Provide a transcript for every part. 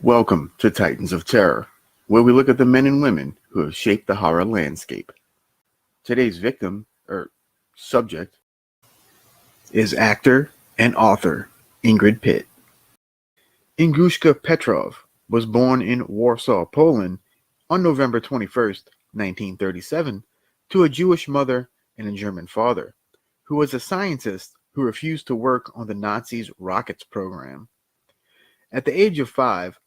Welcome to Titans of Terror, where we look at the men and women who have shaped the horror landscape. Today's victim, or subject, is actor and author Ingrid Pitt. Ingushka Petrov was born in Warsaw, Poland on November 21st, 1937, to a Jewish mother and a German father, who was a scientist who refused to work on the Nazis' rockets program. At the age of 5,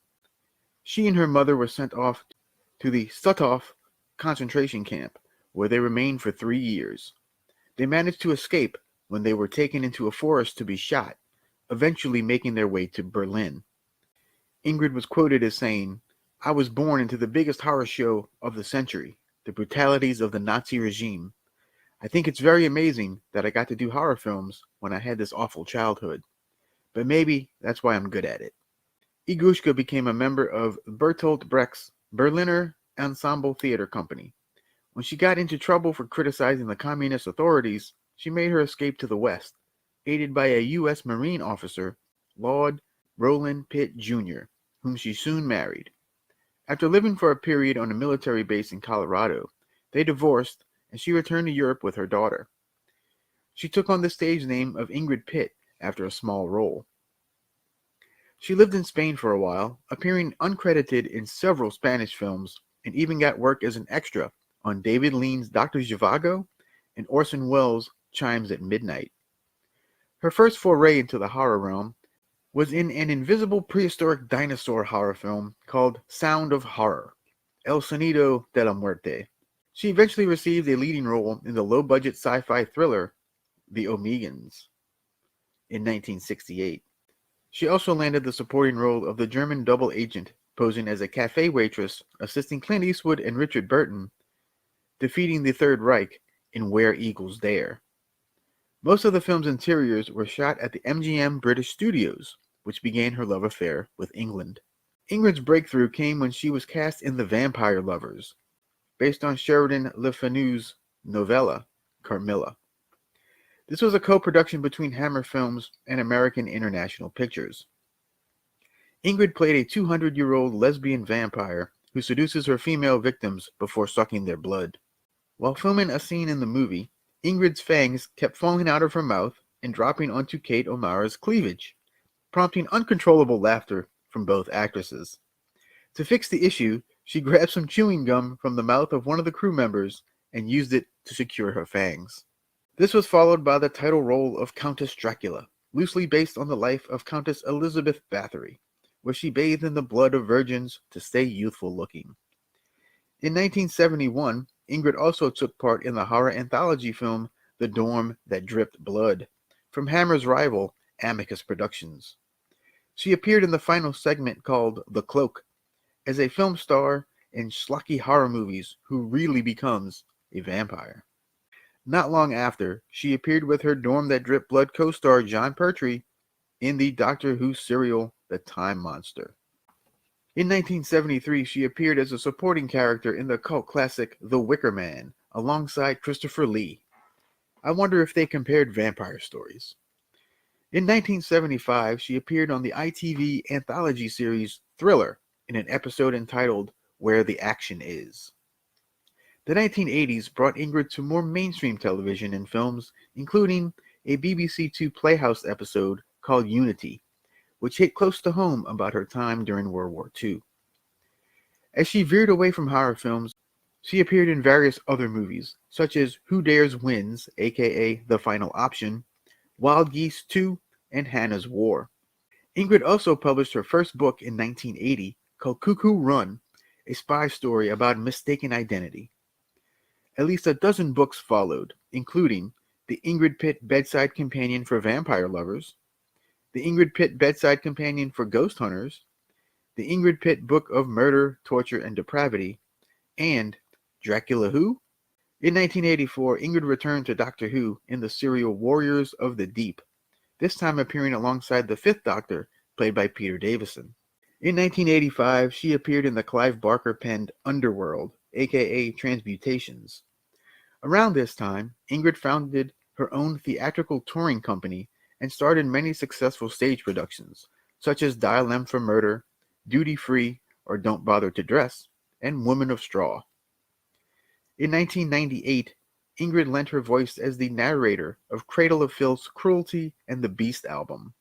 she and her mother were sent off to the Stutthof concentration camp, where they remained for 3 years. They managed to escape when they were taken into a forest to be shot, eventually making their way to Berlin. Ingrid was quoted as saying, "I was born into the biggest horror show of the century, the brutalities of the Nazi regime. I think it's very amazing that I got to do horror films when I had this awful childhood. But maybe that's why I'm good at it." Igushka became a member of Bertolt Brecht's Berliner Ensemble Theater Company. When she got into trouble for criticizing the communist authorities, she made her escape to the West, aided by a U.S. Marine officer, Lord Roland Pitt Jr., whom she soon married. After living for a period on a military base in Colorado, they divorced and she returned to Europe with her daughter. She took on the stage name of Ingrid Pitt after a small role. She lived in Spain for a while, appearing uncredited in several Spanish films, and even got work as an extra on David Lean's Dr. Zhivago and Orson Welles' Chimes at Midnight. Her first foray into the horror realm was in an invisible prehistoric dinosaur horror film called Sound of Horror, El Sonido de la Muerte. She eventually received a leading role in the low-budget sci-fi thriller The Omegans in 1968. She also landed the supporting role of the German double agent posing as a cafe waitress assisting Clint Eastwood and Richard Burton defeating the Third Reich in Where Eagles Dare. Most of the film's interiors were shot at the MGM British Studios, which began her love affair with England. Ingrid's breakthrough came when she was cast in The Vampire Lovers, based on Sheridan Le Fanu's novella, Carmilla. This was a co-production between Hammer Films and American International Pictures. Ingrid played a 200-year-old lesbian vampire who seduces her female victims before sucking their blood. While filming a scene in the movie, Ingrid's fangs kept falling out of her mouth and dropping onto Kate O'Mara's cleavage, prompting uncontrollable laughter from both actresses. To fix the issue, she grabbed some chewing gum from the mouth of one of the crew members and used it to secure her fangs. This was followed by the title role of Countess Dracula, loosely based on the life of Countess Elizabeth Bathory, where she bathed in the blood of virgins to stay youthful looking. In 1971, Ingrid also took part in the horror anthology film The Dorm That Dripped Blood, from Hammer's rival Amicus Productions. She appeared in the final segment called The Cloak, as a film star in schlocky horror movies who really becomes a vampire. Not long after, she appeared with her Dorm That Dripped Blood co-star John Pertwee in the Doctor Who serial The Time Monster. In 1973, she appeared as a supporting character in the cult classic The Wicker Man, alongside Christopher Lee. I wonder if they compared vampire stories. In 1975, she appeared on the ITV anthology series Thriller in an episode entitled Where the Action Is. The 1980s brought Ingrid to more mainstream television and films, including a BBC Two Playhouse episode called Unity, which hit close to home about her time during World War II. As she veered away from horror films, she appeared in various other movies, such as Who Dares Wins, aka The Final Option, Wild Geese 2, and Hannah's War. Ingrid also published her first book in 1980 called Cuckoo Run, a spy story about mistaken identity. At least a dozen books followed, including The Ingrid Pitt Bedside Companion for Vampire Lovers, The Ingrid Pitt Bedside Companion for Ghost Hunters, The Ingrid Pitt Book of Murder, Torture, and Depravity, and Dracula Who? In 1984, Ingrid returned to Doctor Who in the serial Warriors of the Deep, this time appearing alongside the Fifth Doctor, played by Peter Davison. In 1985, she appeared in the Clive Barker-penned Underworld, aka Transmutations. Around this time, Ingrid founded her own theatrical touring company and starred in many successful stage productions, such as Dial M for Murder, Duty Free or Don't Bother to Dress, and Woman of Straw. In 1998, Ingrid lent her voice as the narrator of Cradle of Filth's Cruelty and the Beast album,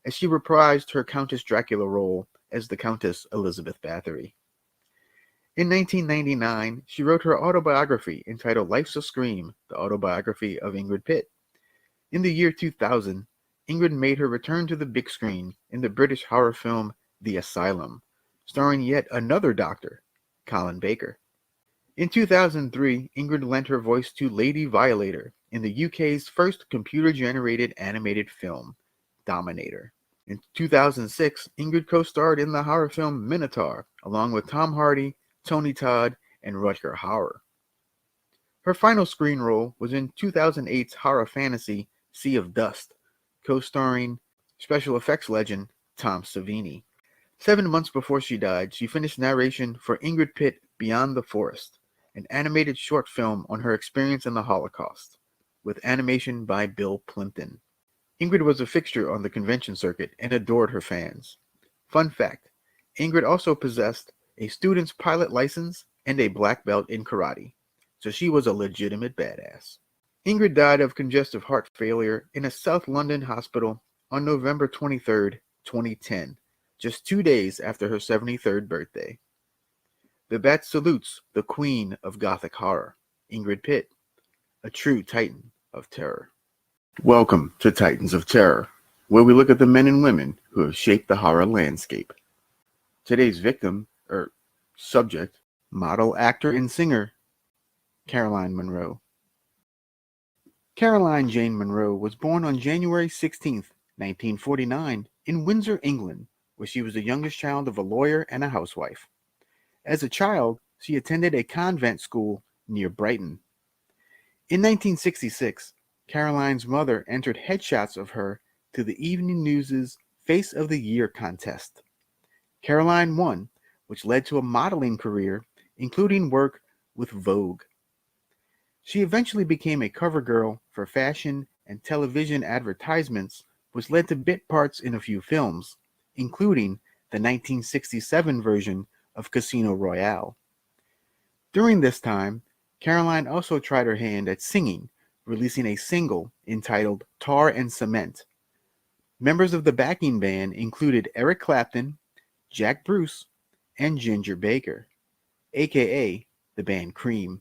as she reprised her Countess Dracula role as the Countess Elizabeth Bathory. In 1999, she wrote her autobiography entitled Life's a Scream, the autobiography of Ingrid Pitt. In the year 2000, Ingrid made her return to the big screen in the British horror film The Asylum, starring yet another doctor, Colin Baker. In 2003, Ingrid lent her voice to Lady Violator in the UK's first computer-generated animated film, Dominator. In 2006, Ingrid co-starred in the horror film Minotaur, along with Tom Hardy, Tony Todd, and Rutger Hauer. Her final screen role was in 2008's horror fantasy Sea of Dust, co-starring special effects legend Tom Savini. 7 months before she died, she finished narration for Ingrid Pitt Beyond the Forest, an animated short film on her experience in the Holocaust, with animation by Bill Plimpton. Ingrid was a fixture on the convention circuit and adored her fans. Fun fact, Ingrid also possessed a student's pilot license and a black belt in karate, so she was a legitimate badass. Ingrid died of congestive heart failure in a South London hospital on November 23, 2010, just 2 days after her 73rd birthday. The bat salutes the queen of Gothic horror, Ingrid Pitt, a true titan of terror. Welcome to Titans of Terror, where we look at the men and women who have shaped the horror landscape. Today's victim, or subject, model, actor, and singer, Caroline Munro. Caroline Jane Munro was born on January 16, 1949, in Windsor, England, where she was the youngest child of a lawyer and a housewife. As a child, she attended a convent school near Brighton. In 1966, Caroline's mother entered headshots of her to the Evening News's Face of the Year contest. Caroline won, which led to a modeling career, including work with Vogue. She eventually became a cover girl for fashion and television advertisements, which led to bit parts in a few films, including the 1967 version of Casino Royale. During this time, Caroline also tried her hand at singing, releasing a single entitled Tar and Cement. Members of the backing band included Eric Clapton, Jack Bruce, and Ginger Baker, aka the band Cream.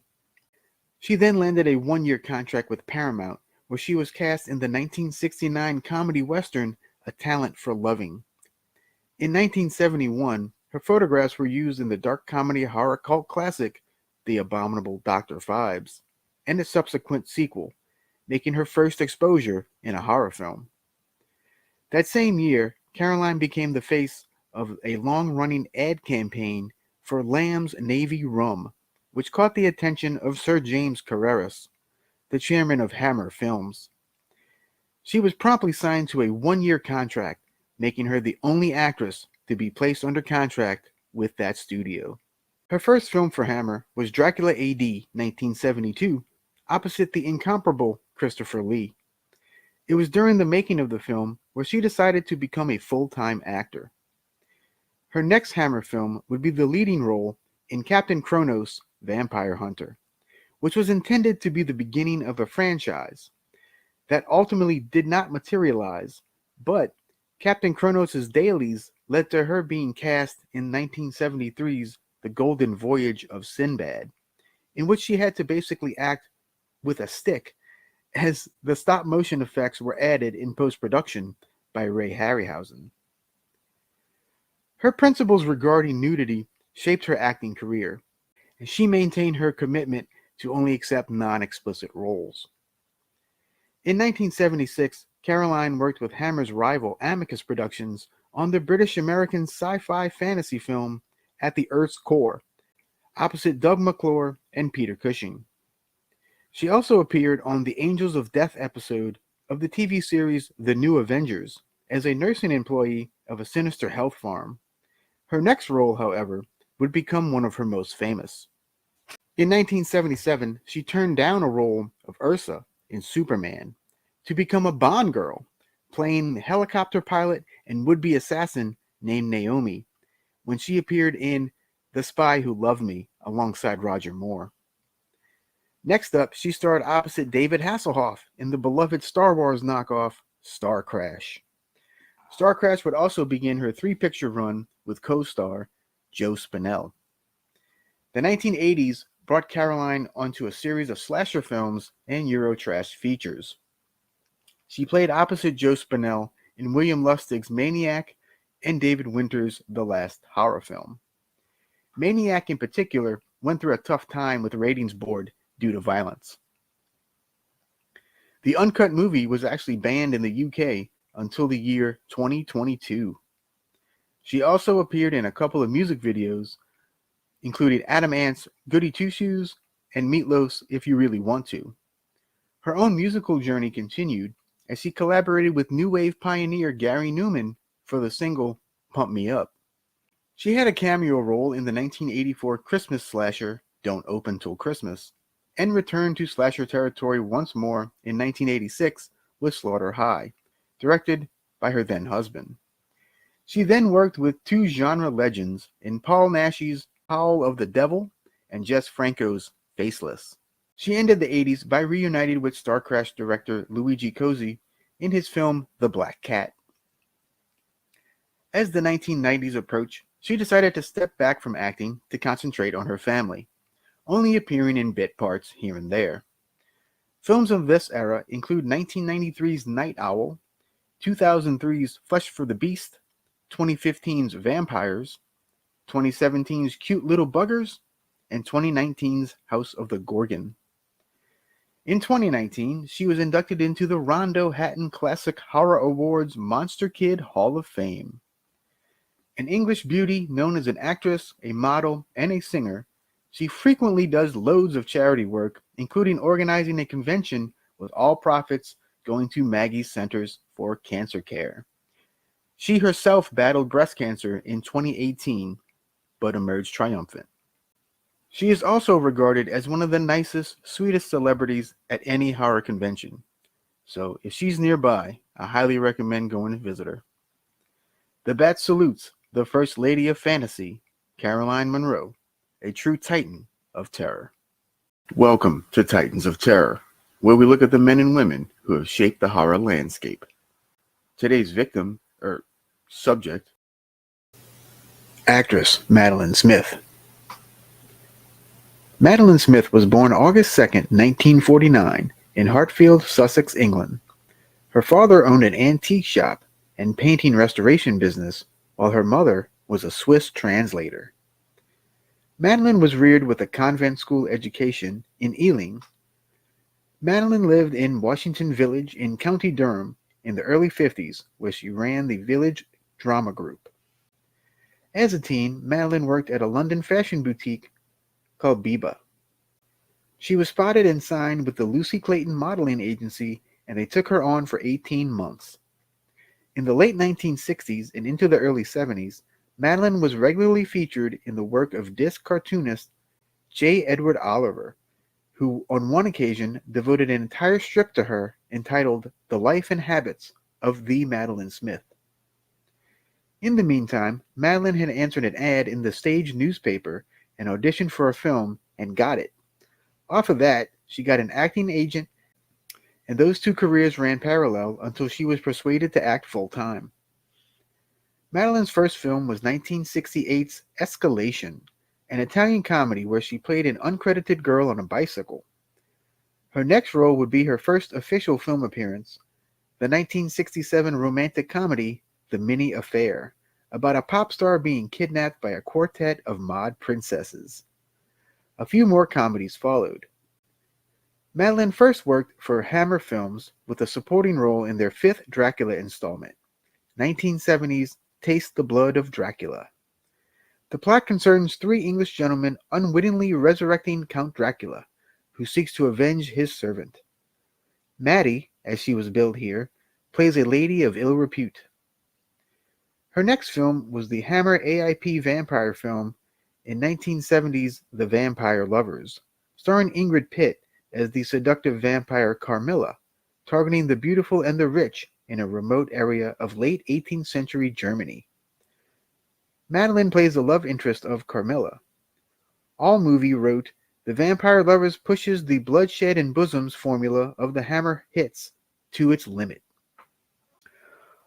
She then landed a one-year contract with Paramount, where she was cast in the 1969 comedy western A Talent for Loving. In 1971, her photographs were used in the dark comedy horror cult classic The Abominable Dr. Phibes, and its subsequent sequel, making her first exposure in a horror film. That same year, Caroline became the face of a long-running ad campaign for Lamb's Navy Rum, which caught the attention of Sir James Carreras, the chairman of Hammer Films. She was promptly signed to a one-year contract, making her the only actress to be placed under contract with that studio. Her first film for Hammer was Dracula AD 1972, opposite the incomparable Christopher Lee. It was during the making of the film where she decided to become a full-time actor. Her next Hammer film would be the leading role in Captain Kronos, Vampire Hunter, which was intended to be the beginning of a franchise that ultimately did not materialize, but Captain Kronos' dailies led to her being cast in 1973's The Golden Voyage of Sinbad, in which she had to basically act with a stick, as the stop-motion effects were added in post-production by Ray Harryhausen. Her principles regarding nudity shaped her acting career, and she maintained her commitment to only accept non-explicit roles. In 1976, Caroline worked with Hammer's rival Amicus Productions on the British-American sci-fi fantasy film At the Earth's Core, opposite Doug McClure and Peter Cushing. She also appeared on the Angels of Death episode of the TV series The New Avengers as a nursing employee of a sinister health farm. Her next role, however, would become one of her most famous. In 1977, she turned down a role of Ursa in Superman to become a Bond girl, playing the helicopter pilot and would-be assassin named Naomi, when she appeared in The Spy Who Loved Me alongside Roger Moore. Next up, she starred opposite David Hasselhoff in the beloved Star Wars knockoff Star Crash. Star Crash would also begin her three-picture run with co-star Joe Spinell. The 1980s brought Caroline onto a series of slasher films and Eurotrash features. She played opposite Joe Spinell in William Lustig's Maniac and David Winter's The Last Horror Film. Maniac in particular went through a tough time with the ratings board due to violence. The uncut movie was actually banned in the UK until the year 2022. She also appeared in a couple of music videos, including Adam Ant's Goody Two Shoes and Meatloaf's If You Really Want To. Her own musical journey continued as she collaborated with new wave pioneer Gary Newman for the single Pump Me Up. She had a cameo role in the 1984 Christmas slasher Don't Open Till Christmas, and returned to slasher territory once more in 1986 with Slaughter High, directed by her then-husband. She then worked with two genre legends in Paul Naschy's Howl of the Devil and Jess Franco's Faceless. She ended the 80s by reunited with Star Crash director Luigi Cozzi in his film The Black Cat. As the 1990s approached, she decided to step back from acting to concentrate on her family, only appearing in bit parts here and there. Films of this era include 1993's Night Owl, 2003's Flesh for the Beast, 2015's Vampires, 2017's Cute Little Buggers, and 2019's House of the Gorgon. In 2019, she was inducted into the Rondo Hatton Classic Horror Awards Monster Kid Hall of Fame. An English beauty known as an actress, a model, and a singer, she frequently does loads of charity work, including organizing a convention with all profits going to Maggie's Centers for Cancer Care. She herself battled breast cancer in 2018, but emerged triumphant. She is also regarded as one of the nicest, sweetest celebrities at any horror convention. So if she's nearby, I highly recommend going to visit her. The Bat salutes the First Lady of Fantasy, Caroline Munro, a true titan of terror. Welcome to Titans of Terror, where we look at the men and women who have shaped the horror landscape. Today's victim, or subject, actress Madeline Smith. Madeline Smith was born August 2nd, 1949, in Hartfield, Sussex, England. Her father owned an antique shop and painting restoration business, while her mother was a Swiss translator. Madeline was reared with a convent school education in Ealing. Madeline lived in Washington Village in County Durham in the early 50s, where she ran the Village Drama Group. As a teen, Madeline worked at a London fashion boutique called Biba. She was spotted and signed with the Lucy Clayton modeling agency, and they took her on for 18 months. In the late 1960s and into the early 70s, Madeline was regularly featured in the work of disc cartoonist J. Edward Oliver, who on one occasion devoted an entire strip to her entitled The Life and Habits of the Madeline Smith. In the meantime, Madeline had answered an ad in the Stage newspaper and auditioned for a film and got it. Off of that, she got an acting agent, and those two careers ran parallel until she was persuaded to act full-time. Madeline's first film was 1968's Escalation, an Italian comedy where she played an uncredited girl on a bicycle. Her next role would be her first official film appearance, the 1967 romantic comedy The Mini Affair, about a pop star being kidnapped by a quartet of mod princesses. A few more comedies followed. Madeline first worked for Hammer Films with a supporting role in their fifth Dracula installment, 1970's Taste the Blood of Dracula. The plot concerns three English gentlemen unwittingly resurrecting Count Dracula, who seeks to avenge his servant. Maddie, as she was billed here, plays a lady of ill repute. Her next film was the Hammer AIP vampire film in 1970's The Vampire Lovers, starring Ingrid Pitt as the seductive vampire Carmilla, targeting the beautiful and the rich in a remote area of late 18th century Germany. Madeline plays the love interest of Carmilla. AllMovie wrote, "The Vampire Lovers pushes the bloodshed and bosoms formula of the Hammer hits to its limit."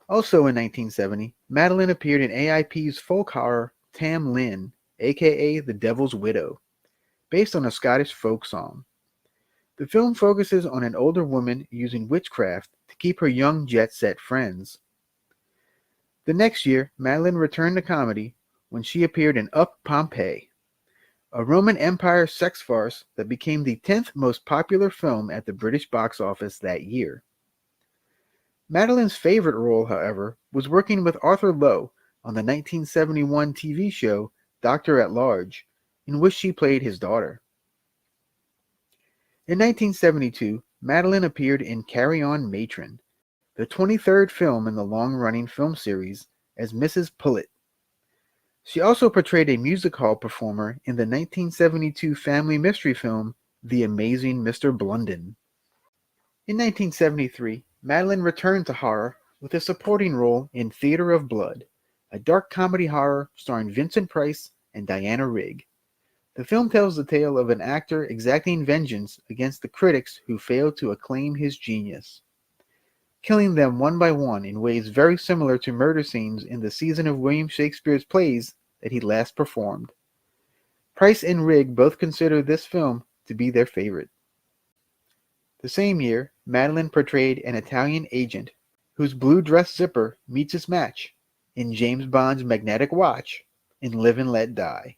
Also in 1970, Madeline appeared in AIP's folk horror Tam Lin, aka The Devil's Widow, based on a Scottish folk song. The film focuses on an older woman using witchcraft to keep her young jet-set friends. The next year, Madeline returned to comedy when she appeared in Up Pompeii, a Roman Empire sex farce that became the 10th most popular film at the British box office that year. Madeline's favorite role, however, was working with Arthur Lowe on the 1971 TV show Doctor at Large, in which she played his daughter. In 1972, Madeline appeared in Carry On Matron, the 23rd film in the long-running film series, as Mrs. Pullet. She also portrayed a music hall performer in the 1972 family mystery film The Amazing Mr. Blunden. In 1973, Madeline returned to horror with a supporting role in Theater of Blood, a dark comedy horror starring Vincent Price and Diana Rigg. The film tells the tale of an actor exacting vengeance against the critics who failed to acclaim his genius, killing them one by one in ways very similar to murder scenes in the season of William Shakespeare's plays that he last performed. Price and Rigg both consider this film to be their favorite. The same year, Madeline portrayed an Italian agent whose blue dress zipper meets its match in James Bond's magnetic watch in Live and Let Die.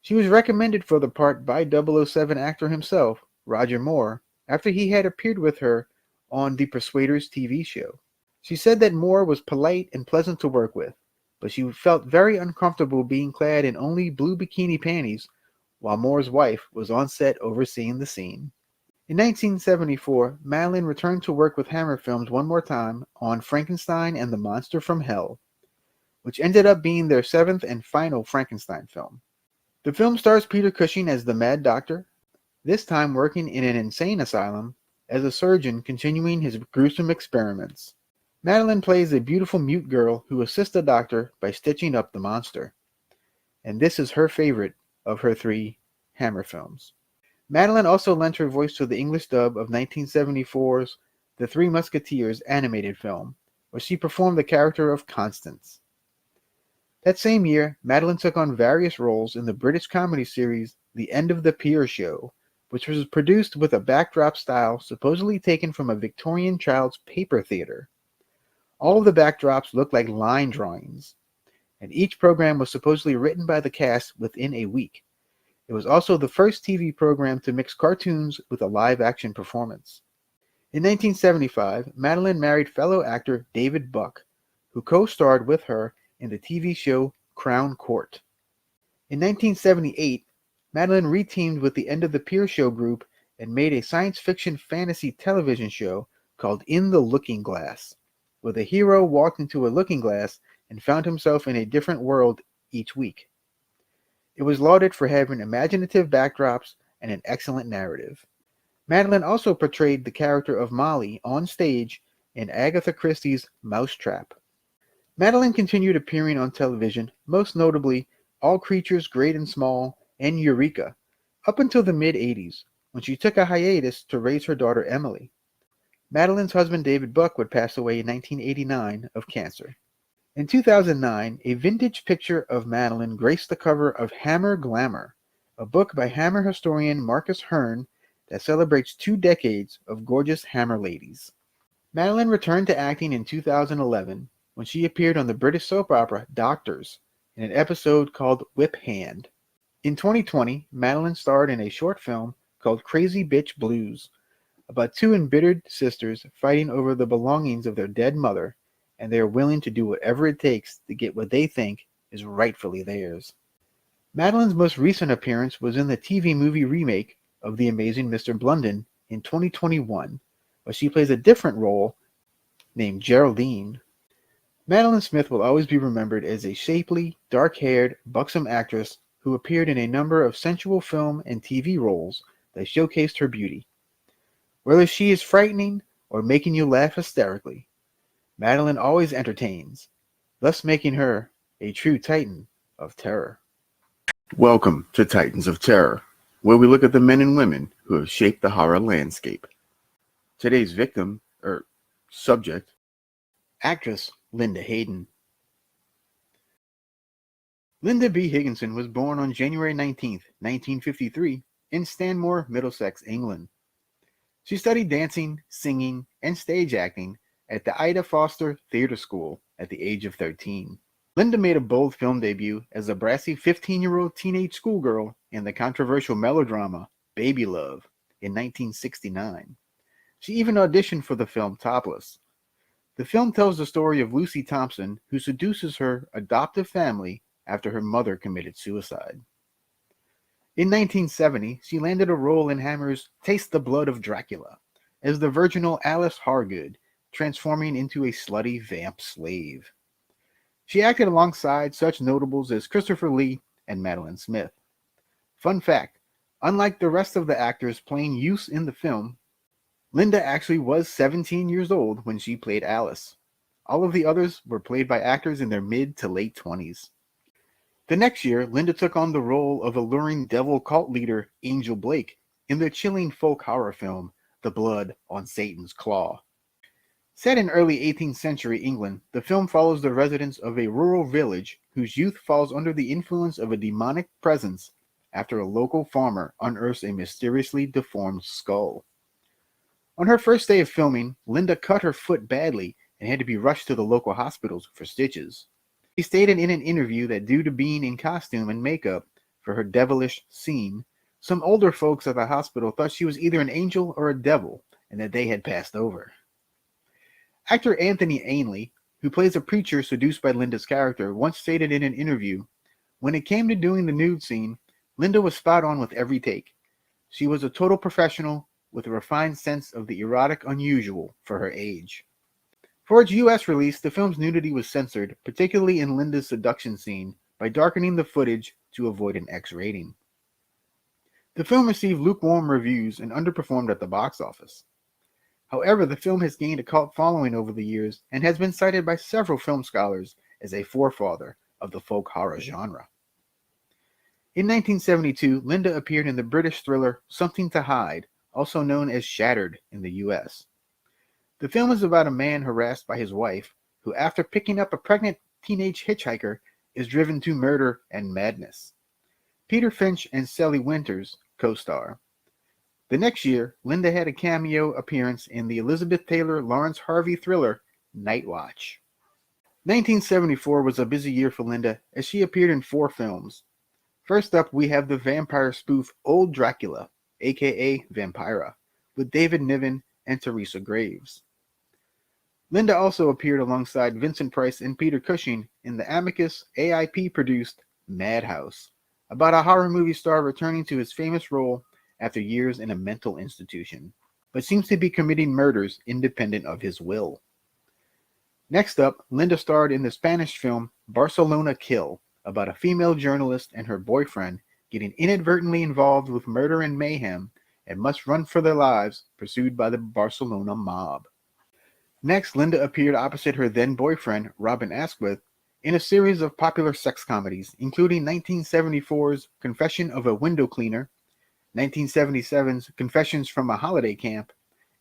She was recommended for the part by 007 actor himself, Roger Moore, after he had appeared with her on the Persuaders TV show. She said that Moore was polite and pleasant to work with, but she felt very uncomfortable being clad in only blue bikini panties while Moore's wife was on set overseeing the scene. In 1974, Madeline returned to work with Hammer Films one more time on Frankenstein and the Monster from Hell, which ended up being their 7th and final Frankenstein film. The film stars Peter Cushing as the Mad Doctor, this time working in an insane asylum as a surgeon continuing his gruesome experiments. Madeline plays a beautiful mute girl who assists the doctor by stitching up the monster. And this is her favorite of her 3 Hammer films. Madeline also lent her voice to the English dub of 1974's The Three Musketeers animated film, where she performed the character of Constance. That same year, Madeline took on various roles in the British comedy series The End of the Pier Show, which was produced with a backdrop style supposedly taken from a Victorian child's paper theater. All of the backdrops looked like line drawings, and each program was supposedly written by the cast within a week. It was also the first TV program to mix cartoons with a live-action performance. In 1975, Madeline married fellow actor David Buck, who co-starred with her in the TV show Crown Court. In 1978, Madeline reteamed with the End of the Pier Show group and made a science fiction fantasy television show called In the Looking Glass, where the hero walked into a looking glass and found himself in a different world each week. It was lauded for having imaginative backdrops and an excellent narrative. Madeline also portrayed the character of Molly on stage in Agatha Christie's Mousetrap. Madeline continued appearing on television, most notably All Creatures Great and Small and Eureka, up until the mid-80s, when she took a hiatus to raise her daughter Emily. Madeline's husband David Buck would pass away in 1989 of cancer. In 2009, a vintage picture of Madeline graced the cover of Hammer Glamour, a book by Hammer historian Marcus Hearn that celebrates 2 decades of gorgeous Hammer ladies. Madeline returned to acting in 2011 when she appeared on the British soap opera Doctors in an episode called Whip Hand. In 2020, Madeline starred in a short film called Crazy Bitch Blues, about 2 embittered sisters fighting over the belongings of their dead mother, and they are willing to do whatever it takes to get what they think is rightfully theirs. Madeline's most recent appearance was in the TV movie remake of The Amazing Mr. Blunden in 2021, where she plays a different role named Geraldine. Madeline Smith will always be remembered as a shapely, dark-haired, buxom actress who appeared in a number of sensual film and TV roles that showcased her beauty. Whether she is frightening or making you laugh hysterically, Madeline always entertains, thus making her a true titan of terror. Welcome to Titans of Terror, where we look at the men and women who have shaped the horror landscape. Today's victim, or subject, actress Linda Hayden. Linda B. Higginson was born on January 19, 1953, in Stanmore, Middlesex, England. She studied dancing, singing, and stage acting at the Ida Foster Theatre School at the age of 13. Linda made a bold film debut as a brassy 15-year-old teenage schoolgirl in the controversial melodrama Baby Love in 1969. She even auditioned for the film topless. The film tells the story of Lucy Thompson, who seduces her adoptive family after her mother committed suicide. In 1970, she landed a role in Hammer's Taste the Blood of Dracula as the virginal Alice Hargood, transforming into a slutty vamp slave. She acted alongside such notables as Christopher Lee and Madeline Smith. Fun fact, unlike the rest of the actors playing youths in the film, Linda actually was 17 years old when she played Alice. All of the others were played by actors in their mid to late 20s. The next year, Linda took on the role of alluring devil cult leader Angel Blake in the chilling folk horror film The Blood on Satan's Claw. Set in early 18th century England, the film follows the residents of a rural village whose youth falls under the influence of a demonic presence after a local farmer unearths a mysteriously deformed skull. On her first day of filming, Linda cut her foot badly and had to be rushed to the local hospitals for stitches. She stated in an interview that due to being in costume and makeup for her devilish scene, some older folks at the hospital thought she was either an angel or a devil and that they had passed over. Actor Anthony Ainley, who plays a preacher seduced by Linda's character, once stated in an interview, "When it came to doing the nude scene, Linda was spot on with every take. She was a total professional with a refined sense of the erotic unusual for her age." For its US release, the film's nudity was censored, particularly in Linda's seduction scene, by darkening the footage to avoid an X rating. The film received lukewarm reviews and underperformed at the box office. However, the film has gained a cult following over the years and has been cited by several film scholars as a forefather of the folk horror genre. In 1972, Linda appeared in the British thriller Something to Hide, also known as Shattered in the US. The film is about a man harassed by his wife, who after picking up a pregnant teenage hitchhiker is driven to murder and madness. Peter Finch and Sally Winters co-star. The next year, Linda had a cameo appearance in the Elizabeth Taylor Lawrence Harvey thriller Night Watch. 1974 was a busy year for Linda as she appeared in 4 films. First up, we have the vampire spoof Old Dracula, aka Vampira, with David Niven and Teresa Graves. Linda also appeared alongside Vincent Price and Peter Cushing in the Amicus AIP-produced Madhouse, about a horror movie star returning to his famous role after years in a mental institution, but seems to be committing murders independent of his will. Next up, Linda starred in the Spanish film Barcelona Kill, about a female journalist and her boyfriend getting inadvertently involved with murder and mayhem and must run for their lives, pursued by the Barcelona mob. Next, Linda appeared opposite her then-boyfriend, Robin Asquith, in a series of popular sex comedies, including 1974's Confession of a Window Cleaner, 1977's Confessions from a Holiday Camp,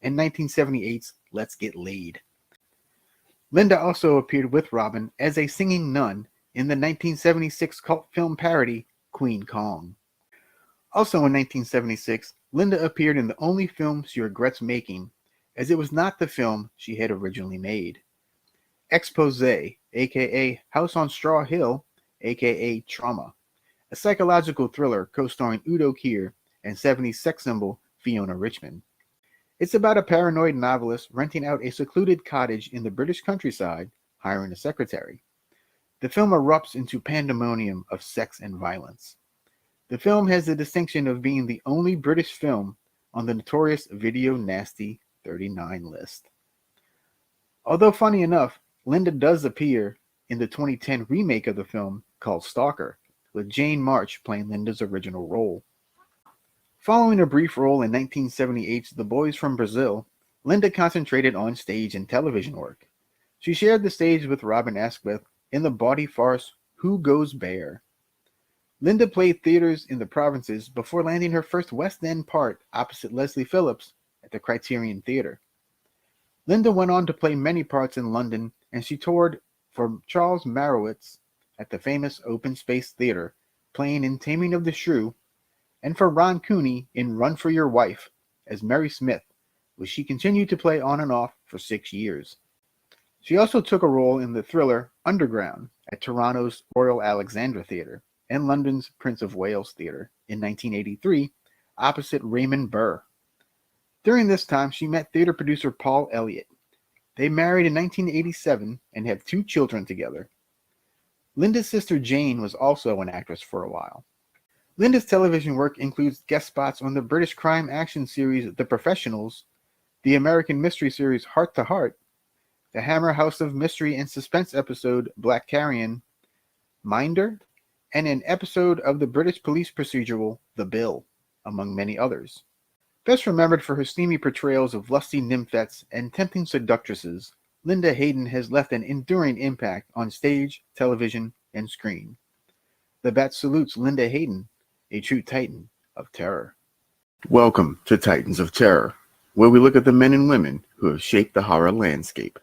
and 1978's Let's Get Laid. Linda also appeared with Robin as a singing nun in the 1976 cult film parody Queen Kong. Also in 1976, Linda appeared in the only film she regrets making, as it was not the film she had originally made. Exposé, aka House on Straw Hill, aka Trauma, a psychological thriller co-starring Udo Kier and 70s sex symbol Fiona Richmond. It's about a paranoid novelist renting out a secluded cottage in the British countryside, hiring a secretary. The film erupts into pandemonium of sex and violence. The film has the distinction of being the only British film on the notorious Video Nasty 39 list. Although funny enough, Linda does appear in the 2010 remake of the film called Stalker, with Jane March playing Linda's original role. Following a brief role in 1978's The Boys from Brazil, Linda concentrated on stage and television work. She shared the stage with Robin Asquith in the bawdy farce Who Goes Bear? Linda played theaters in the provinces before landing her first West End part opposite Leslie Phillips at the Criterion Theatre. Linda went on to play many parts in London, and she toured for Charles Marowitz at the famous Open Space Theatre, playing in Taming of the Shrew, and for Ron Cooney in Run for Your Wife as Mary Smith, which she continued to play on and off for 6 years. She also took a role in the thriller Underground at Toronto's Royal Alexandra Theatre and London's Prince of Wales Theatre in 1983, opposite Raymond Burr. During this time, she met theatre producer Paul Elliott. They married in 1987 and have 2 children together. Linda's sister Jane was also an actress for a while. Linda's television work includes guest spots on the British crime action series The Professionals, the American mystery series Heart to Heart, the Hammer House of Mystery and Suspense episode Black Carrion, Minder, and an episode of the British police procedural The Bill, among many others. Best remembered for her steamy portrayals of lusty nymphets and tempting seductresses, Linda Hayden has left an enduring impact on stage, television, and screen. The Bat salutes Linda Hayden, a true titan of terror. Welcome to Titans of Terror, where we look at the men and women who have shaped the horror landscape.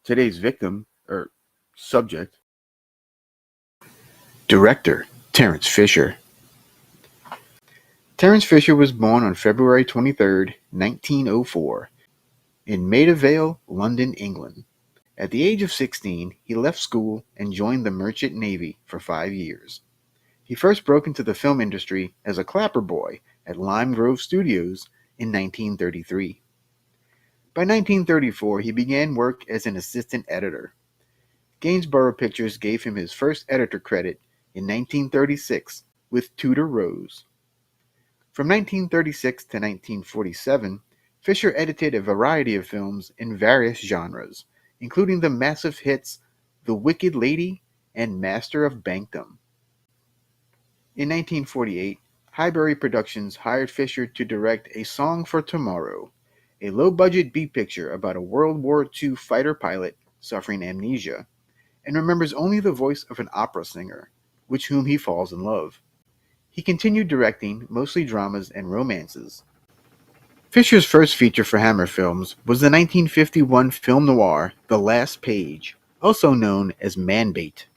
Today's victim, or subject, director Terence Fisher. Terence Fisher was born on February 23, 1904, in Maida Vale, London, England. At the age of 16, he left school and joined the Merchant Navy for 5 years. He first broke into the film industry as a clapper boy at Lime Grove Studios in 1933. By 1934, he began work as an assistant editor. Gainsborough Pictures gave him his first editor credit in 1936 with Tudor Rose. From 1936 to 1947, Fisher edited a variety of films in various genres, including the massive hits The Wicked Lady and Master of Bankdom. In 1948, Highbury Productions hired Fisher to direct A Song for Tomorrow, a low-budget B-picture about a World War II fighter pilot suffering amnesia, and remembers only the voice of an opera singer, with whom he falls in love. He continued directing mostly dramas and romances. Fisher's first feature for Hammer Films was the 1951 film noir The Last Page, also known as Man-Bait.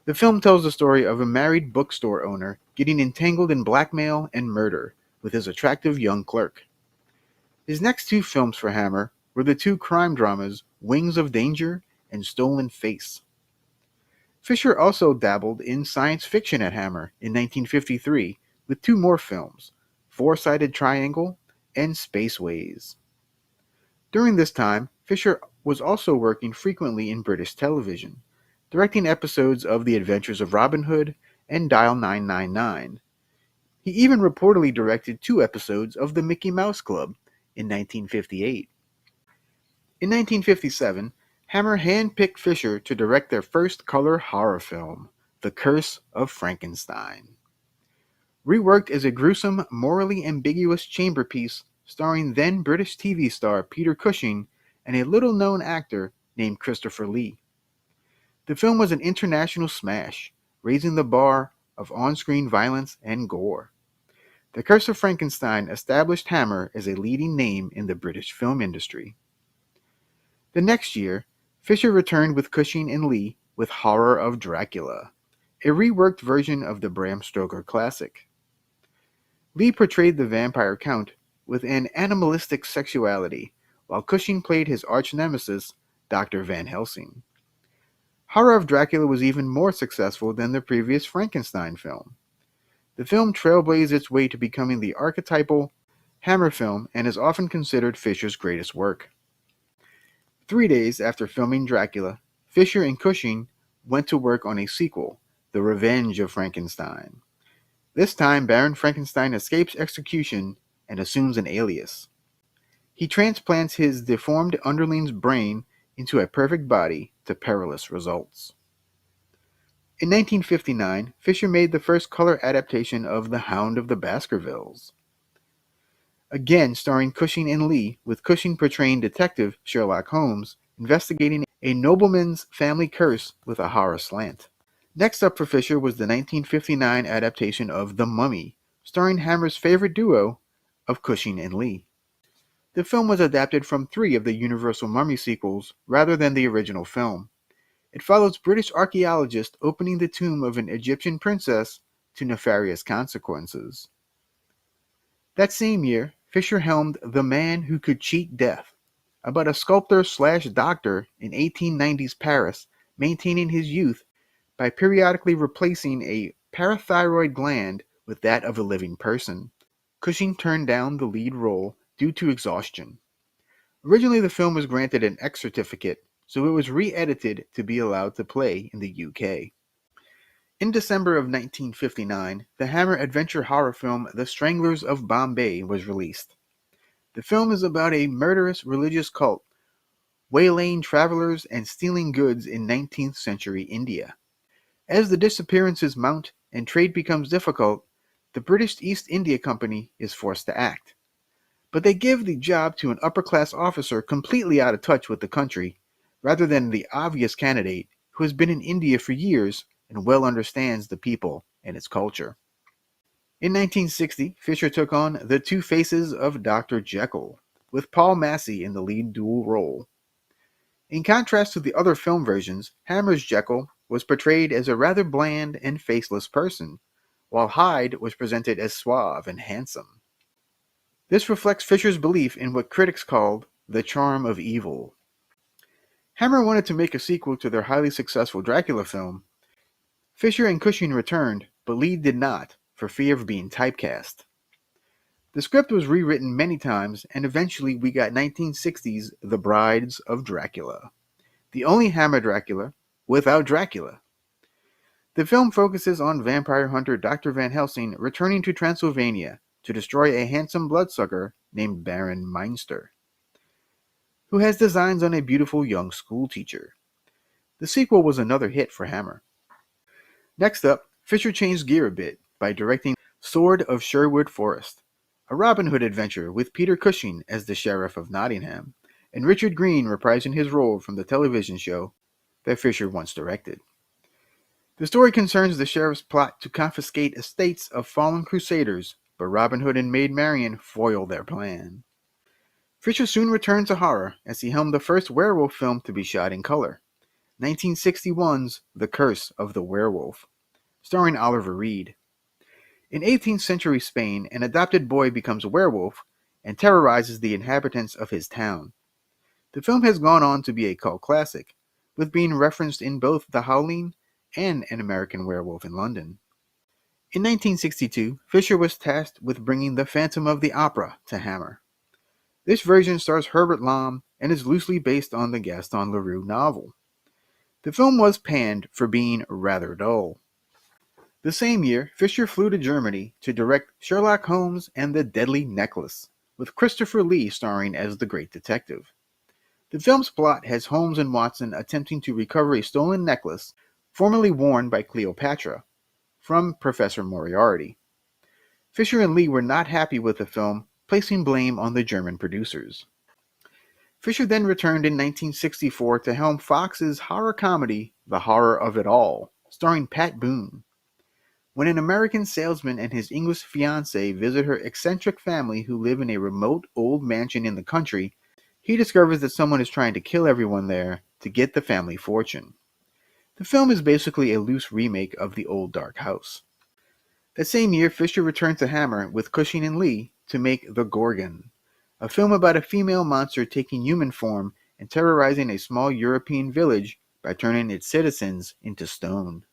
The film tells the story of a married bookstore owner getting entangled in blackmail and murder with his attractive young clerk. His next 2 films for Hammer were the 2 crime dramas Wings of Danger and Stolen Face. Fisher also dabbled in science fiction at Hammer in 1953 with 2 more films, Four-Sided Triangle and Spaceways. During this time, Fisher was also working frequently in British television, directing episodes of The Adventures of Robin Hood and Dial 999. He even reportedly directed 2 episodes of The Mickey Mouse Club in 1958. In 1957, Hammer handpicked Fisher to direct their first color horror film, The Curse of Frankenstein. Reworked as a gruesome, morally ambiguous chamber piece starring then British TV star Peter Cushing and a little-known actor named Christopher Lee. The film was an international smash, raising the bar of on-screen violence and gore. The Curse of Frankenstein established Hammer as a leading name in the British film industry. The next year, Fisher returned with Cushing and Lee with Horror of Dracula, a reworked version of the Bram Stoker classic. Lee portrayed the vampire count with an animalistic sexuality, while Cushing played his arch-nemesis, Dr. Van Helsing. Horror of Dracula was even more successful than the previous Frankenstein film. The film trailblazed its way to becoming the archetypal Hammer film and is often considered Fisher's greatest work. 3 days after filming Dracula, Fisher and Cushing went to work on a sequel, The Revenge of Frankenstein. This time, Baron Frankenstein escapes execution and assumes an alias. He transplants his deformed underling's brain into a perfect body to perilous results. In 1959, Fisher made the first color adaptation of The Hound of the Baskervilles. Again starring Cushing and Lee, with Cushing portraying Detective Sherlock Holmes, investigating a nobleman's family curse with a horror slant. Next up for Fisher was the 1959 adaptation of The Mummy, starring Hammer's favorite duo of Cushing and Lee. The film was adapted from 3 of the Universal Mummy sequels rather than the original film. It follows British archaeologists opening the tomb of an Egyptian princess to nefarious consequences. That same year, Fisher helmed The Man Who Could Cheat Death, about a sculptor/doctor in 1890s Paris maintaining his youth by periodically replacing a parathyroid gland with that of a living person. Cushing turned down the lead role due to exhaustion. Originally, the film was granted an X certificate, so it was re-edited to be allowed to play in the UK. In December of 1959, the Hammer adventure horror film The Stranglers of Bombay was released. The film is about a murderous religious cult waylaying travelers and stealing goods in 19th century India. As the disappearances mount and trade becomes difficult, the British East India Company is forced to act. But they give the job to an upper-class officer completely out of touch with the country, rather than the obvious candidate who has been in India for years and well understands the people and its culture. In 1960, Fisher took on The Two Faces of Dr. Jekyll, with Paul Massey in the lead dual role. In contrast to the other film versions, Hammer's Jekyll was portrayed as a rather bland and faceless person, while Hyde was presented as suave and handsome. This reflects Fisher's belief in what critics called the charm of evil. Hammer wanted to make a sequel to their highly successful Dracula film. Fisher and Cushing returned, but Lee did not, for fear of being typecast. The script was rewritten many times, and eventually we got 1960's The Brides of Dracula, the only Hammer Dracula without Dracula. The film focuses on vampire hunter Dr. Van Helsing returning to Transylvania to destroy a handsome bloodsucker named Baron Meinster, who has designs on a beautiful young schoolteacher. The sequel was another hit for Hammer. Next up, Fisher changed gear a bit by directing Sword of Sherwood Forest, a Robin Hood adventure with Peter Cushing as the Sheriff of Nottingham, and Richard Green reprising his role from the television show that Fisher once directed. The story concerns the sheriff's plot to confiscate estates of fallen crusaders, but Robin Hood and Maid Marian foil their plan. Fisher soon returned to horror as he helmed the first werewolf film to be shot in color, 1961's The Curse of the Werewolf, starring Oliver Reed. In 18th century Spain, an adopted boy becomes a werewolf and terrorizes the inhabitants of his town. The film has gone on to be a cult classic, with being referenced in both The Howling and An American Werewolf in London. In 1962, Fisher was tasked with bringing The Phantom of the Opera to Hammer. This version stars Herbert Lom and is loosely based on the Gaston Leroux novel. The film was panned for being rather dull. The same year, Fisher flew to Germany to direct Sherlock Holmes and the Deadly Necklace, with Christopher Lee starring as the Great Detective. The film's plot has Holmes and Watson attempting to recover a stolen necklace formerly worn by Cleopatra from Professor Moriarty. Fisher and Lee were not happy with the film, placing blame on the German producers. Fisher then returned in 1964 to helm Fox's horror comedy The Horror of It All, starring Pat Boone. When an American salesman and his English fiancée visit her eccentric family who live in a remote old mansion in the country, he discovers that someone is trying to kill everyone there to get the family fortune. The film is basically a loose remake of The Old Dark House. That same year, Fisher returned to Hammer with Cushing and Lee to make The Gorgon, a film about a female monster taking human form and terrorizing a small European village by turning its citizens into stone.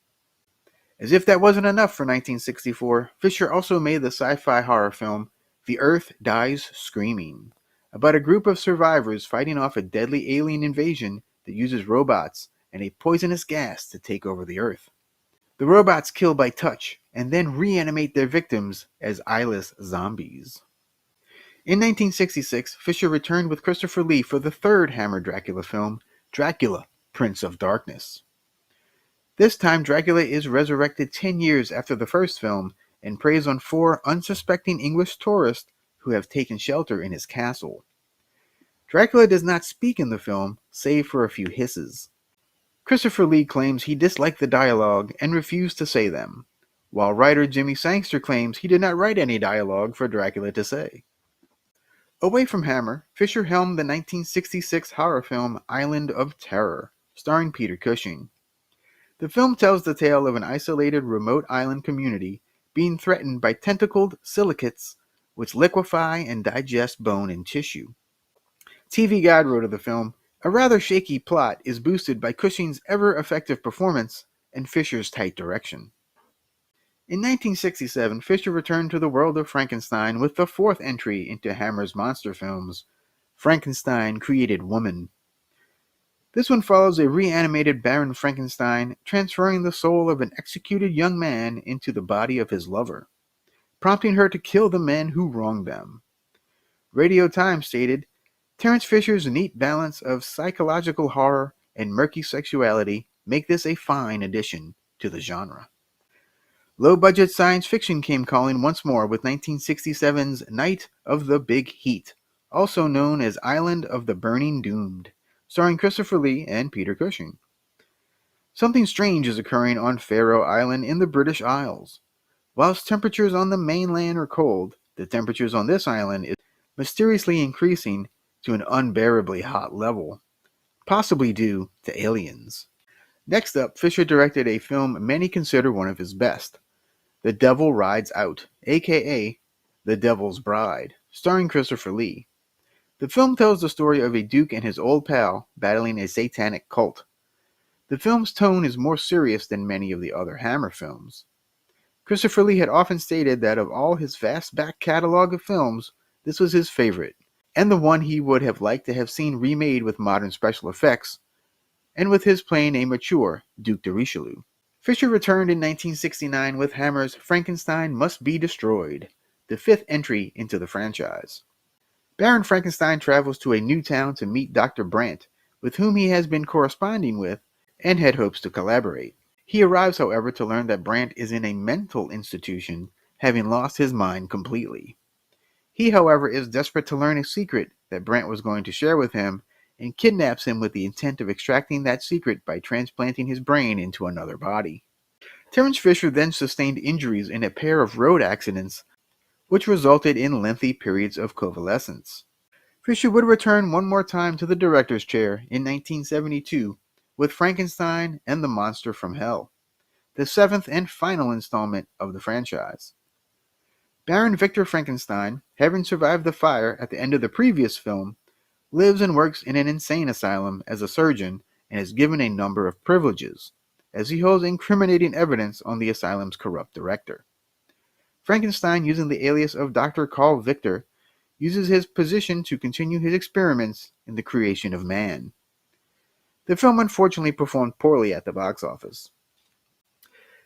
As if that wasn't enough for 1964, Fisher also made the sci-fi horror film The Earth Dies Screaming, about a group of survivors fighting off a deadly alien invasion that uses robots and a poisonous gas to take over the Earth. The robots kill by touch and then reanimate their victims as eyeless zombies. In 1966, Fisher returned with Christopher Lee for the third Hammer Dracula film, Dracula, Prince of Darkness. This time, Dracula is resurrected 10 years after the first film and preys on 4 unsuspecting English tourists who have taken shelter in his castle. Dracula does not speak in the film, save for a few hisses. Christopher Lee claims he disliked the dialogue and refused to say them, while writer Jimmy Sangster claims he did not write any dialogue for Dracula to say. Away from Hammer, Fisher helmed the 1966 horror film Island of Terror, starring Peter Cushing. The film tells the tale of an isolated remote island community being threatened by tentacled silicates which liquefy and digest bone and tissue. TV Guide wrote of the film, "A rather shaky plot is boosted by Cushing's ever-effective performance and Fisher's tight direction." In 1967, Fisher returned to the world of Frankenstein with the fourth entry into Hammer's monster films, Frankenstein Created Woman. This one follows a reanimated Baron Frankenstein transferring the soul of an executed young man into the body of his lover, prompting her to kill the men who wronged them. Radio Times stated, "Terence Fisher's neat balance of psychological horror and murky sexuality make this a fine addition to the genre." Low-budget science fiction came calling once more with 1967's Night of the Big Heat, also known as Island of the Burning Doomed, starring Christopher Lee and Peter Cushing. Something strange is occurring on Faroe Island in the British Isles. Whilst temperatures on the mainland are cold, the temperatures on this island is mysteriously increasing to an unbearably hot level, possibly due to aliens. Next up, Fisher directed a film many consider one of his best, The Devil Rides Out, aka The Devil's Bride, starring Christopher Lee. The film tells the story of a duke and his old pal battling a satanic cult. The film's tone is more serious than many of the other Hammer films. Christopher Lee had often stated that of all his vast back catalog of films, this was his favorite, and the one he would have liked to have seen remade with modern special effects, and with his playing a mature Duke de Richelieu. Fisher returned in 1969 with Hammer's Frankenstein Must Be Destroyed, the fifth entry into the franchise. Baron Frankenstein travels to a new town to meet Dr. Brandt, with whom he has been corresponding with and had hopes to collaborate. He arrives, however, to learn that Brandt is in a mental institution, having lost his mind completely. He, however, is desperate to learn a secret that Brandt was going to share with him and kidnaps him with the intent of extracting that secret by transplanting his brain into another body. Terence Fisher then sustained injuries in a pair of road accidents, which resulted in lengthy periods of convalescence. Fisher would return one more time to the director's chair in 1972 with Frankenstein and the Monster from Hell, the seventh and final installment of the franchise. Baron Victor Frankenstein, having survived the fire at the end of the previous film, lives and works in an insane asylum as a surgeon and is given a number of privileges, as he holds incriminating evidence on the asylum's corrupt director. Frankenstein, using the alias of Dr. Carl Victor, uses his position to continue his experiments in the creation of man. The film unfortunately performed poorly at the box office.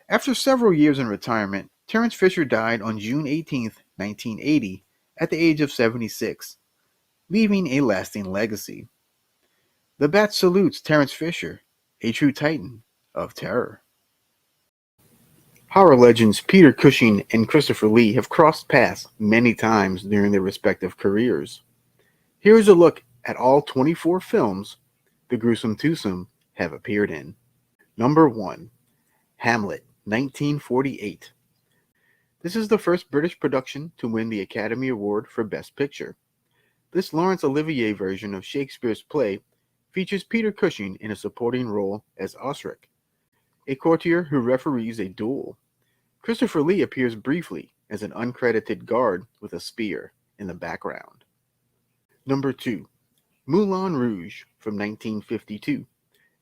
After several years in retirement, Terence Fisher died on June 18, 1980, at the age of 76, leaving a lasting legacy. The Bat salutes Terence Fisher, a true titan of terror. Horror legends Peter Cushing and Christopher Lee have crossed paths many times during their respective careers. Here's a look at all 24 films the gruesome twosome have appeared in. Number 1. Hamlet, 1948. This is the first British production to win the Academy Award for Best Picture. This Laurence Olivier version of Shakespeare's play features Peter Cushing in a supporting role as Osric, a courtier who referees a duel. Christopher Lee appears briefly as an uncredited guard with a spear in the background. Number 2. Moulin Rouge from 1952,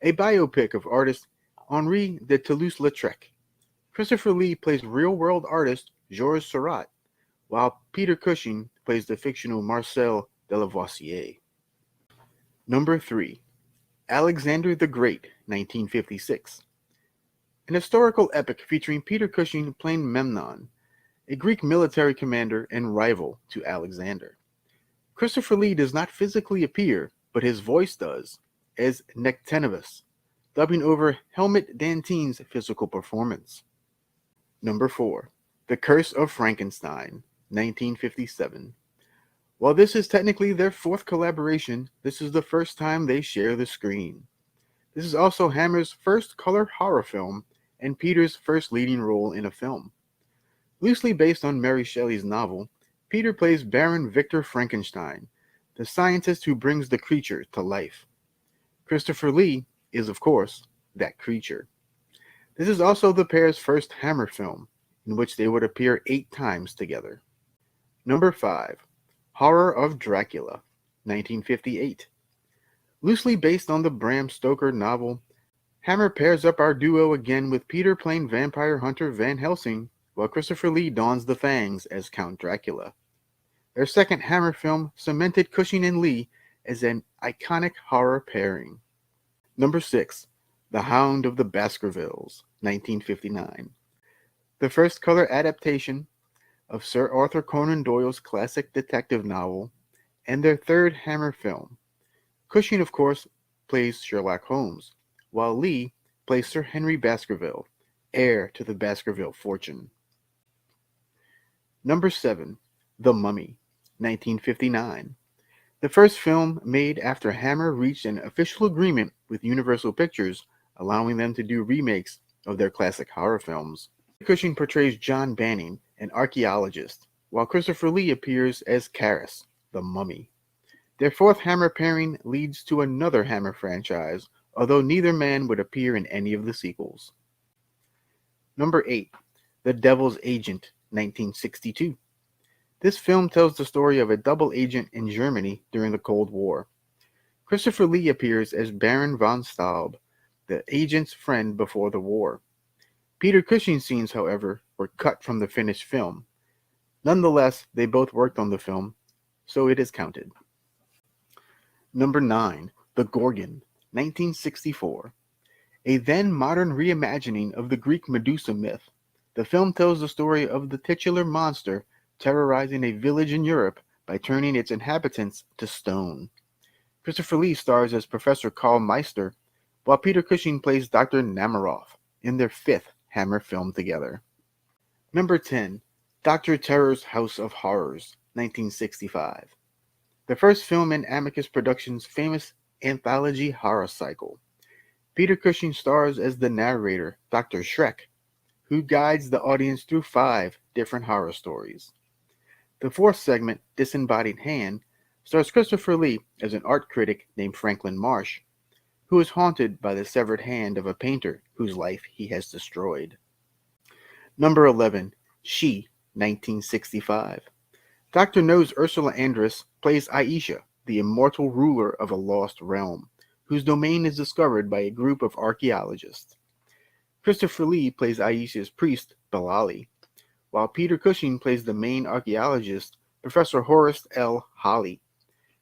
a biopic of artist Henri de Toulouse-Lautrec. Christopher Lee plays real-world artist Georges Seurat, while Peter Cushing plays the fictional Marcel Delavoisier. Number 3. Alexander the Great, 1956. An historical epic featuring Peter Cushing playing Memnon, a Greek military commander and rival to Alexander. Christopher Lee does not physically appear, but his voice does, as Nectanebus, dubbing over Helmut Dantine's physical performance. Number 4. The Curse of Frankenstein, 1957. While this is technically their fourth collaboration, this is the first time they share the screen. This is also Hammer's first color horror film and Peter's first leading role in a film. Loosely based on Mary Shelley's novel, Peter plays Baron Victor Frankenstein, the scientist who brings the creature to life. Christopher Lee is, of course, that creature. This is also the pair's first Hammer film, in which they would appear 8 times together. Number 5. Horror of Dracula, 1958. Loosely based on the Bram Stoker novel, Hammer pairs up our duo again with Peter playing vampire hunter Van Helsing, while Christopher Lee dons the fangs as Count Dracula. Their second Hammer film cemented Cushing and Lee as an iconic horror pairing. Number 6. The Hound of the Baskervilles, 1959. The first color adaptation of Sir Arthur Conan Doyle's classic detective novel, and their third Hammer film. Cushing, of course, plays Sherlock Holmes, while Lee plays Sir Henry Baskerville, heir to the Baskerville fortune. Number 7. The Mummy, 1959. The first film made after Hammer reached an official agreement with Universal Pictures, allowing them to do remakes of their classic horror films. Cushing portrays John Banning, an archaeologist, while Christopher Lee appears as Karras, the mummy. Their fourth Hammer pairing leads to another Hammer franchise, although neither man would appear in any of the sequels. Number 8. The Devil's Agent, 1962. This film tells the story of a double agent in Germany during the Cold War. Christopher Lee appears as Baron von Staub, the agent's friend before the war. Peter Cushing's scenes, however, were cut from the finished film. Nonetheless, they both worked on the film, so it is counted. Number 9. The Gorgon, 1964. A then-modern reimagining of the Greek Medusa myth. The film tells the story of the titular monster terrorizing a village in Europe by turning its inhabitants to stone. Christopher Lee stars as Professor Karl Meister, while Peter Cushing plays Dr. Namaroff in their fifth Hammer film together. Number 10. Dr. Terror's House of Horrors, 1965. The first film in Amicus Productions' famous anthology horror cycle. Peter Cushing stars as the narrator, Dr. Schreck, who guides the audience through 5 different horror stories. The fourth segment, Disembodied Hand, stars Christopher Lee as an art critic named Franklin Marsh, who is haunted by the severed hand of a painter whose life he has destroyed. Number 11. She, 1965. Dr. No's Ursula Andress plays Aisha, the immortal ruler of a lost realm, whose domain is discovered by a group of archaeologists. Christopher Lee plays Aisha's priest, Bilali, while Peter Cushing plays the main archaeologist, Professor Horace L. Holly.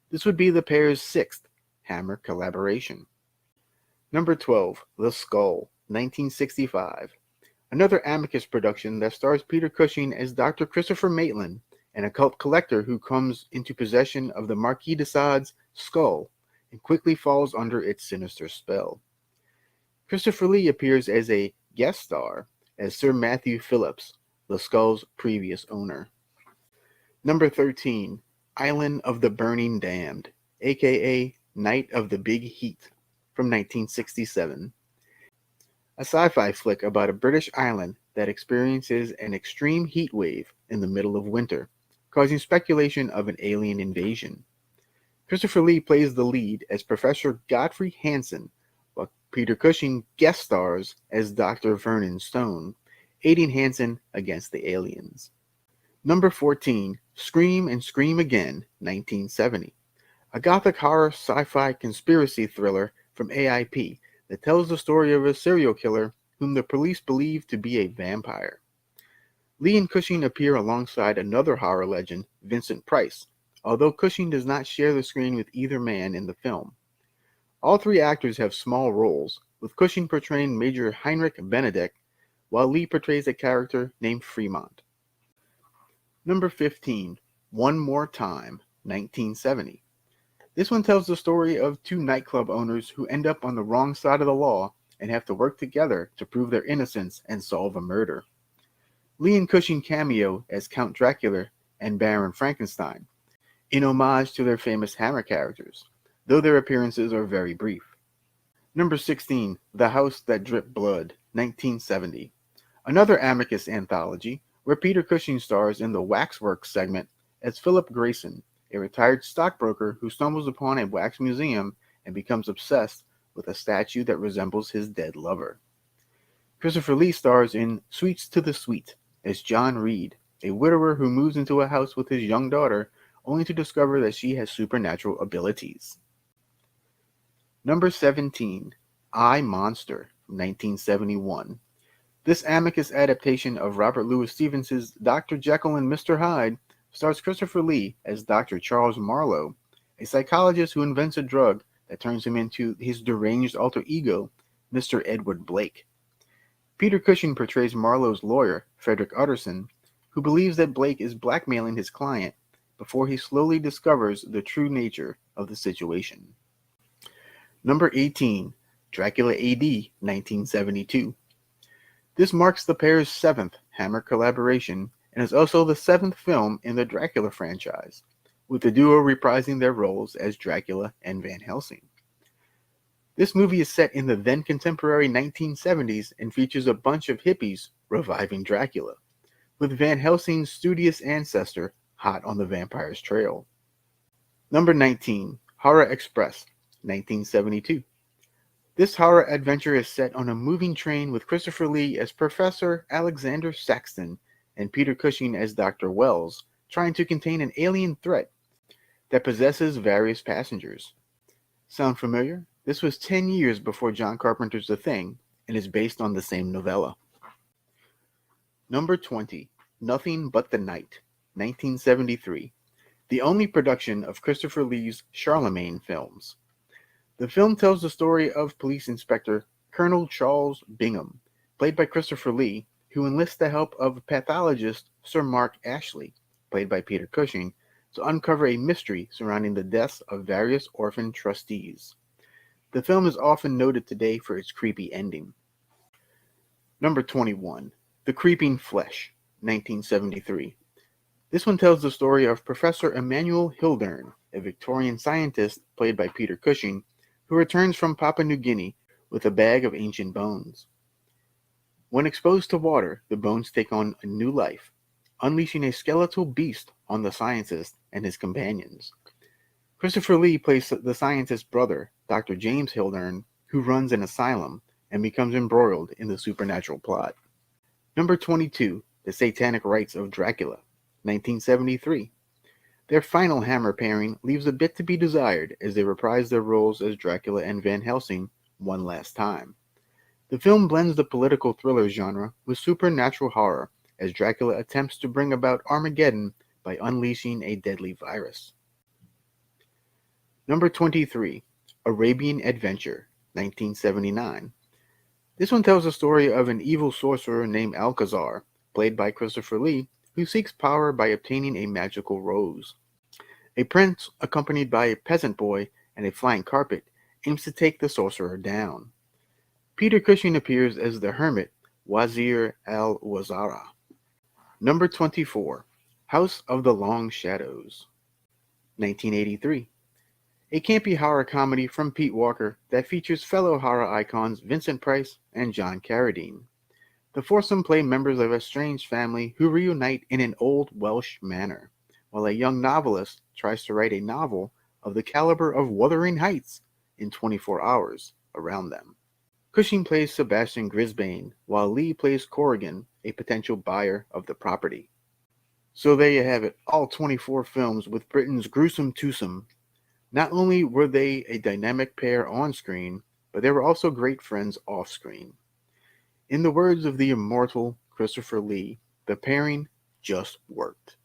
This would be the pair's 6th Hammer collaboration. Number 12. The Skull, 1965. Another Amicus production that stars Peter Cushing as Dr. Christopher Maitland, an occult collector who comes into possession of the Marquis de Sade's skull and quickly falls under its sinister spell. Christopher Lee appears as a guest star as Sir Matthew Phillips, the skull's previous owner. Number 13. Island of the Burning Damned, aka Night of the Big Heat, from 1967. A sci-fi flick about a British island that experiences an extreme heat wave in the middle of winter, causing speculation of an alien invasion. Christopher Lee plays the lead as Professor Godfrey Hansen, while Peter Cushing guest stars as Dr. Vernon Stone, aiding Hansen against the aliens. Number 14. Scream and Scream Again, 1970. A gothic horror sci-fi conspiracy thriller from AIP that tells the story of a serial killer whom the police believe to be a vampire. Lee and Cushing appear alongside another horror legend, Vincent Price, although Cushing does not share the screen with either man in the film. All 3 actors have small roles, with Cushing portraying Major Heinrich Benedict, while Lee portrays a character named Fremont. Number 15. One More Time, 1970. This one tells the story of 2 nightclub owners who end up on the wrong side of the law and have to work together to prove their innocence and solve a murder. Lee and Cushing cameo as Count Dracula and Baron Frankenstein, in homage to their famous Hammer characters, though their appearances are very brief. Number 16, The House That Dripped Blood, 1970. Another Amicus anthology where Peter Cushing stars in the Waxworks segment as Philip Grayson, a retired stockbroker who stumbles upon a wax museum and becomes obsessed with a statue that resembles his dead lover. Christopher Lee stars in Sweets to the Sweet as John Reed, a widower who moves into a house with his young daughter only to discover that she has supernatural abilities. Number 17, I, Monster, 1971. This Amicus adaptation of Robert Louis Stevenson's Dr. Jekyll and Mr. Hyde stars Christopher Lee as Dr. Charles Marlowe, a psychologist who invents a drug that turns him into his deranged alter ego, Mr. Edward Blake. Peter Cushing portrays Marlowe's lawyer, Frederick Utterson, who believes that Blake is blackmailing his client before he slowly discovers the true nature of the situation. Number 18, Dracula AD, 1972. This marks the pair's 7th Hammer collaboration and is also the 7th film in the Dracula franchise, with the duo reprising their roles as Dracula and Van Helsing. This movie is set in the then contemporary 1970s and features a bunch of hippies reviving Dracula, with Van Helsing's studious ancestor hot on the vampire's trail. Number 19, Horror Express, 1972. This horror adventure is set on a moving train with Christopher Lee as Professor Alexander Saxton and Peter Cushing as Dr. Wells, trying to contain an alien threat that possesses various passengers. Sound familiar? This was 10 years before John Carpenter's The Thing and is based on the same novella. Number 20, Nothing But the Night, 1973. The only production of Christopher Lee's Charlemagne films. The film tells the story of Police Inspector Colonel Charles Bingham, played by Christopher Lee, who enlists the help of pathologist Sir Mark Ashley, played by Peter Cushing, to uncover a mystery surrounding the deaths of various orphan trustees. The film is often noted today for its creepy ending. Number 21, The Creeping Flesh, 1973. This one tells the story of Professor Emmanuel Hildern, a Victorian scientist played by Peter Cushing, who returns from Papua New Guinea with a bag of ancient bones. When exposed to water, the bones take on a new life, unleashing a skeletal beast on the scientist and his companions. Christopher Lee plays the scientist's brother, Dr. James Hildern, who runs an asylum and becomes embroiled in the supernatural plot. Number 22, The Satanic Rites of Dracula, 1973. Their final Hammer pairing leaves a bit to be desired as they reprise their roles as Dracula and Van Helsing one last time. The film blends the political thriller genre with supernatural horror as Dracula attempts to bring about Armageddon by unleashing a deadly virus. Number 23, Arabian Adventure, 1979. This one tells the story of an evil sorcerer named Alcazar, played by Christopher Lee, who seeks power by obtaining a magical rose. A prince, accompanied by a peasant boy and a flying carpet, aims to take the sorcerer down. Peter Cushing appears as the hermit Wazir al-Wazara. Number 24, House of the Long Shadows, 1983. A campy horror comedy from Pete Walker that features fellow horror icons Vincent Price and John Carradine. The foursome play members of a strange family who reunite in an old Welsh manor, while a young novelist tries to write a novel of the caliber of Wuthering Heights in 24 hours around them. Cushing plays Sebastian Grisbane, while Lee plays Corrigan, a potential buyer of the property. So there you have it, all 24 films with Britain's gruesome twosome. Not only were they a dynamic pair on screen, but they were also great friends off screen. In the words of the immortal Christopher Lee, the pairing just worked.